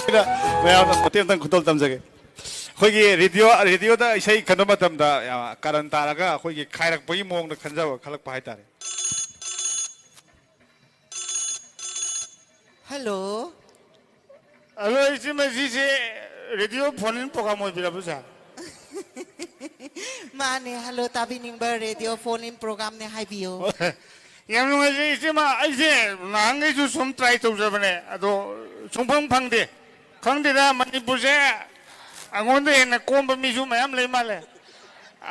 Ma'am मतें तंग खुतल तमजगे अखोगी रेडियोदा इसै खन मतमदा कारण तारगा अखोगी खायरकपगी मोंगदा खनजाव खलकपा हाइतारे हेलो हेलो इसे मजीसे रेडियो फोन इन प्रोग्राम होइबिराबो जा माने हेलो ताबी निंबर रेडियो फोन इन प्रोग्राम ने हाइबियो याम नुंगाजे इसे मा आइसे नांगै जु सम ट्राई तौजबने अदो सुंफंग फंगदे खंगदेदा मणिपुरसे अंगोंदे हेन कोंब मिसु मयाम लै माले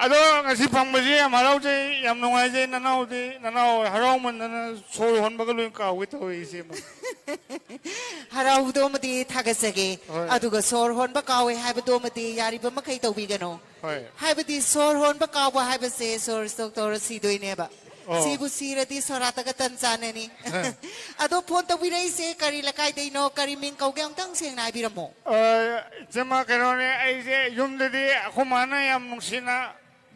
अदो ngasi फंगबजे याम हराउजे याम नुंगाजे ननाउदे ननाउ हराउमनना सोर होनबगा लोइ काउगे तोइ इसे मा हराउदो मति थागसगे अदुगा सोर होनबा कावे हाइबदो मति यारिबा मखै तौबिगनो हाइबदि सोर होनबा कावा हाइबसे सोर स्टॉक तोर सिदोइनेबा सिबु सिरदी सोरातगा तनचानेनी अदो फोन तौबिरैसे करि लकाय दैनो करि मिंग कौगे अंतंग सेंग नाइबिरमो जमा करोने आइसे युमददि अखुमाना याम नुंसिना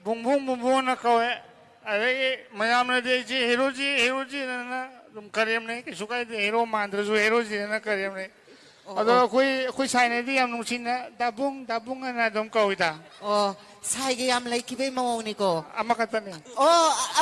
बुंबुंग बुंबुंगना कवे अरे मयामनदि इसे हेरोजी ना तुम करेमने किसु कायदे हेरो मांद्रजु हेरोजी ना करेमने अदो कोई साइनेदि याम नुंसिना दाबुंग ना दम कविता ओ साइगे याम लैकिबे मवनिको अमकतने ओ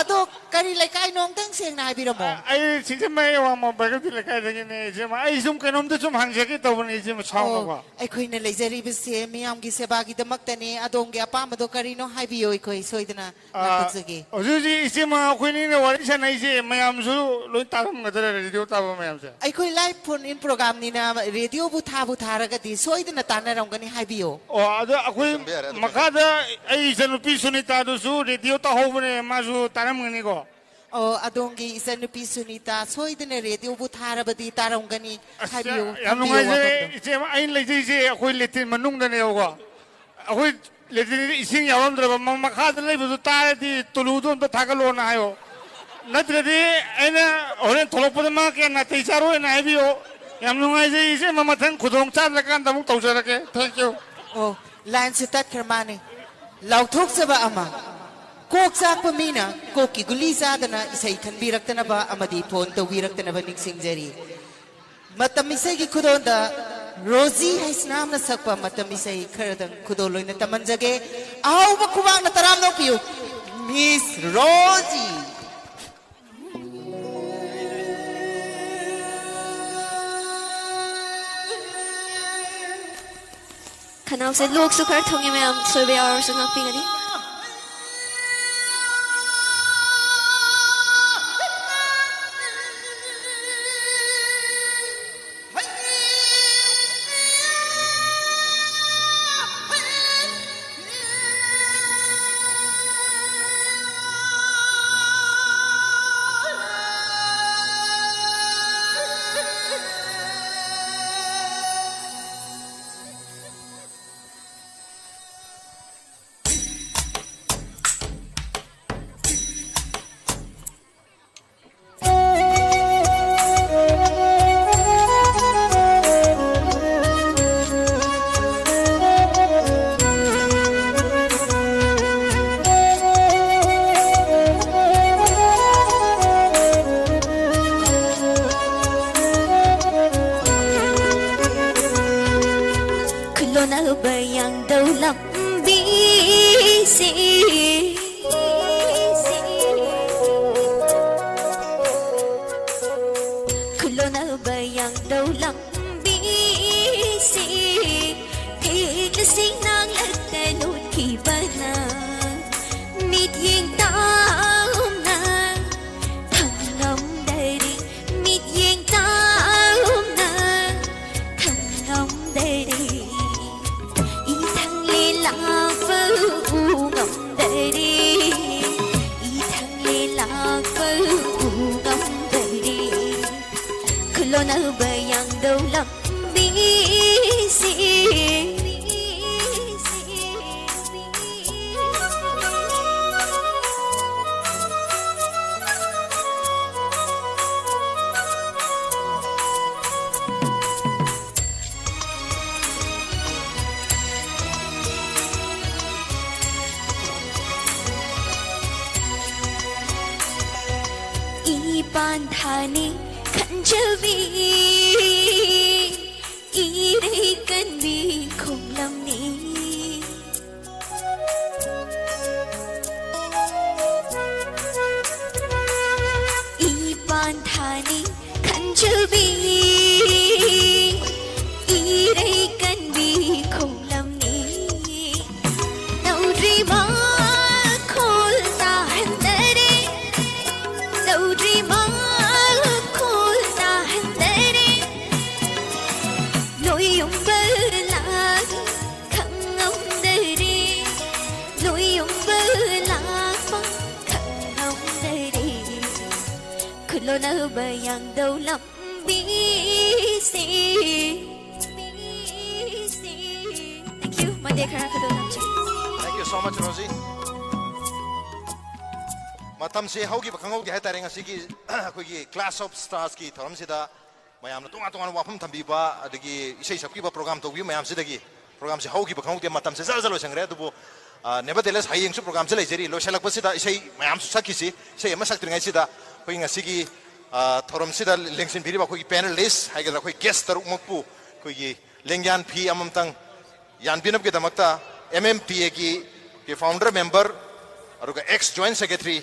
अदो करि लकाय नोंतंग सेंग नाइबिरमो आई सिजमे वाम बगति लकाय दगिने जेमा आई जुम कनोम त जुम हांगजेके तबने जेमा छावनबा अखोइना लेजरिबसे मियामगी सेबागी दमक्तने अदोंगे अपामदो करिनो हाइबियो अखोइ सोइदना नातजगे हजुरजी इसेमा अखोइनिने वारि सनाइसे मयामसु लोइ तारमगदरे रेडियो ताबो मयामसे अखोइ लाइव फोन इन प्रोग्राम निना रेडियो बुथा थारगदि सोइदना तानरंगनि हाइबियो ओ अदो अखोइ मखादा आई जनुपी सुनीता दुसु रेडियो ता होबने मासु तारमगनिको ओ अदोंगी इसनुपी सुनीता सोइदना रेडियो बुथारबदि तारंगनि हाइबियो याम नुंगाइजे इसे आइन लेजैसे अखोइ लेटिन मनुंगदने होगो अखोइ लेटिन इसिंग यावमद्रबा मखादा लेबदु तारदि तुलुदो त थागलोना हायो नत्रदि आइना होरेन थोलपदा मा के ना तैसारो ना हाइबियो याम नुंगाइजे इसे ममथन खुदोंग चालकान तमुक तौजरके थैंक यू ओ लाइन से तत्खरमाने लाउथोक्सबा अमा कोक चाकपा मीना कोकी गुली चादना इसै खनबिरक्तनबा अमदि फोन तौबिरक्तनबा निंगसिंगजरी मतम इसैगी खुदोंदा रोजी हैसनामना सकपा मतम इसै खरदंग खुदोलोइना तमंजगे आउबा खुबांगना तराम नोपियो मिस रोजी खनाव से लोग सुखर थोंगे में हम सोबे और सुनक पिगनी इरैकन्बी खोंग्लमनी इपान्थानी खंजबी इरैकन्बी खोंग्लमनी नौद्रिमा खोलता हंदरे नौद्रिमा खोलता हंदरे लोयुंबलागी खंगमदरे लोयुंबलामा खंगमदरे खुलोना bayang daw lambisi. Thank you, Monday Karakadonamji. Thank you so much, Rosie. Matam se haugi bakangau gi hatare ngasi gi kogi Class of Stars ki thoram sida mayam na tunga tunga wafam thambi ba adagi isai sakki ba program to gi mayam sida gi program se haugi bakangau de matam se zal zal sangre dubo nevertheless hayeng su program se lejeri lo shalak basida isai mayam su sakki si sei ma sak tringai sida koi ngasi gi thoram sida lengsin biri ba koi panelist haigala koi guest taruk mokpu koi lengyan phi amam tang yan binap ke damakta MMPA ki founder member aruga ex joint secretary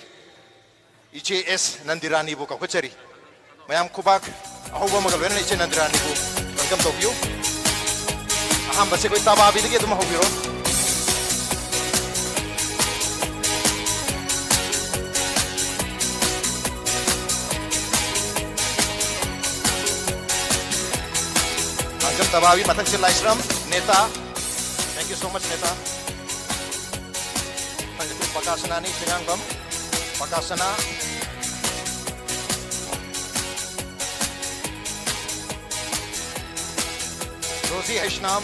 EJS Nandirani bu kakuchari mayam kubak ahoba magal wen EJ Nandirani bu welcome to you aham base koi taba abi dige tum hobiro angam tabawi matak se laisram neta thank you so much neta panjatu pakasana ni sinanggam pakasana Rosie Hashnam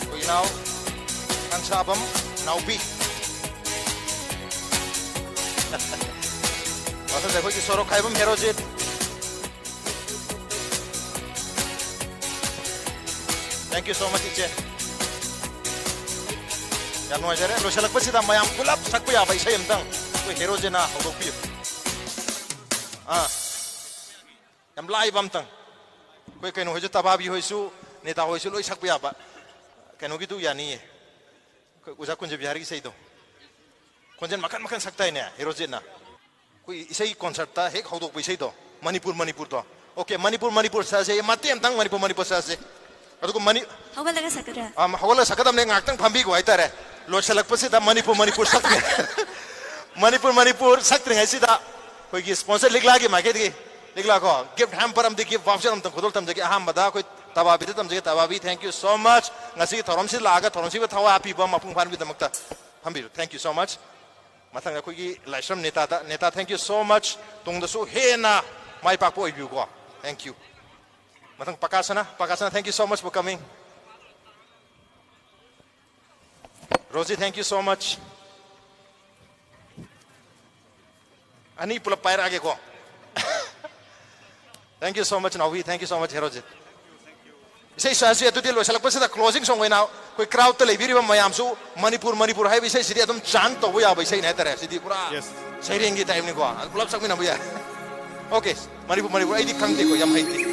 Kuinaw Kansabam Naubi Wata dekho ki Sorok Khaibam Herojit Thank you so much Iche Yan mo ajare lo shalak pasida mayam kulap sakku ya bai sayam tang ko hero jena ho pi yam lai bam tang ko kaino hoju tababi hoisu neta hoisu loi sakku ya ba kaino gitu ya ni ko uja kunje bihar ki seido konjen makan sakta ne hero jena ko isai concert ta hek hodok bai seido manipur to okay manipur sa se matem tang manipur sa se adugo mani hawalaga sakara hawala sakadam ne ngaktang phambi ko aitare lo chalak pasida manipur sakre manipur sakre ngai da koi gi sponsor ligla gi market gi ligla ko gift hamper am di gift voucher am tam khodol tam jagi aham bada koi tababi tam jagi tababi thank you so much ngasi thorom si laga thorom si thawa api ba mapung phan bi damakta phambi thank you so much mathang koi gi laishram neta thank you so much tung da su hena mai pak po ibu ko thank you mathang pakasana thank you so much for coming Rosie, thank you so much. Ani pula pair age ko. Thank you so much Navi, thank you so much Herojit. Say sasi atu dilo salak pasida closing song we now. Koi crowd to lebiri ba mayam su Manipur hai bi say sidi atum chant to ya bai say na tare sidi pura. Yes. Say ringi time ni ko. Pulap sak mina buya. Okay, Manipur ai di khang de ko yam hai ti.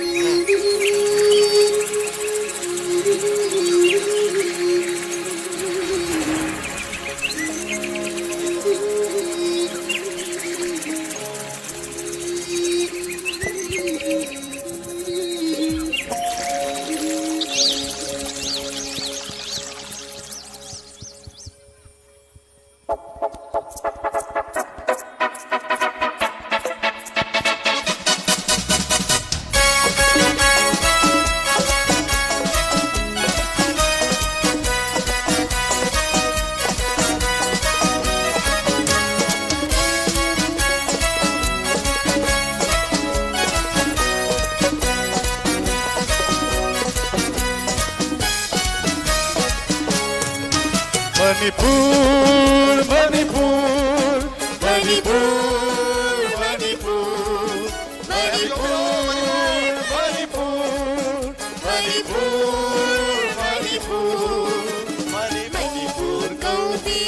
Manipur ko di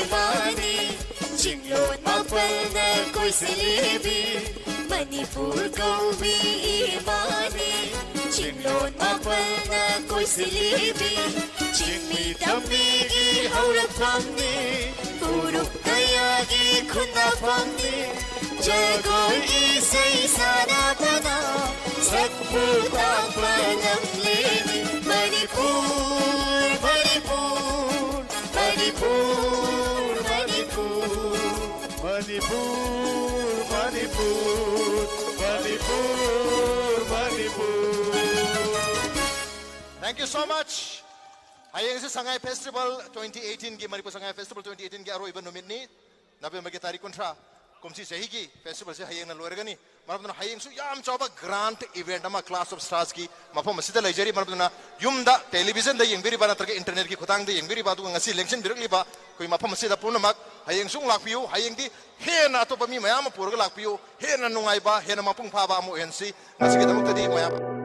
imani ching लेबी Manipur कौबी इमानी चिनलोन मापलना कोइसिलेबी चिन्मी तमीगी हौरफमनी पुरुप कयागी खुनाफमनी जगोल इसै सानाबना सत्पुतांपा नमलेबी Manipur Manipur Manipur Manipur Manipur Manipur Manipur Thank you so much. Hayeng si Sangay Festival 2018 ki Manipur Sangay Festival 2018 ki aroi ba numit ni November ki tarik kontra kumsi sahi ki festival se hayeng na loirga ni marapna hayeng su yam chawba grand event ama class of stars ki mafam masida laijari marapna yumda television da yengbiri ba natrga internet ki khutang da yengbiri ba du ngasi election directly ba koi mafam masida punamak hayeng sung lakpiu hayeng di hena to ba mi mayam purga lakpiu hena nungai ba hena mapung pha ba mo NC ngasi ki damuk tadi mayam